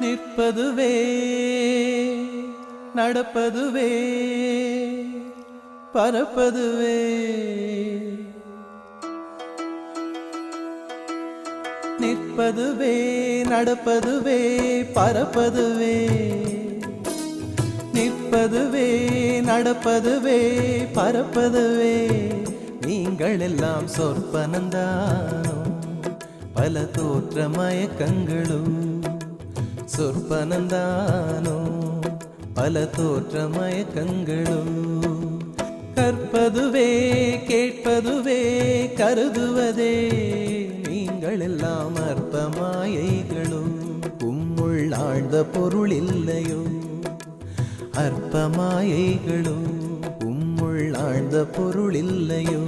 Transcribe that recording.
நிற்பதுவே நடப்பதுவே பறப்பதுவே நிற்பதுவே நடப்பதுவே பறப்பதுவே நிற்பதுவே நடப்பதுவே பறப்பதுவே நீங்கள் எல்லாம் சொற்பனந்தானோ பல தோற்ற மயக்கங்களும் சொற்பனந்தானோ பல தோற்ற மயக்கங்களும் கற்பதுவே கேட்பதுவே கருதுவதே நீங்கள் எல்லாம் அற்ப மாயைகளும் உம்முள் ஆழ்ந்த பொருள் இல்லையோ அற்ப மாயைகளும் உம்முள் ஆழ்ந்த பொருள் இல்லையோ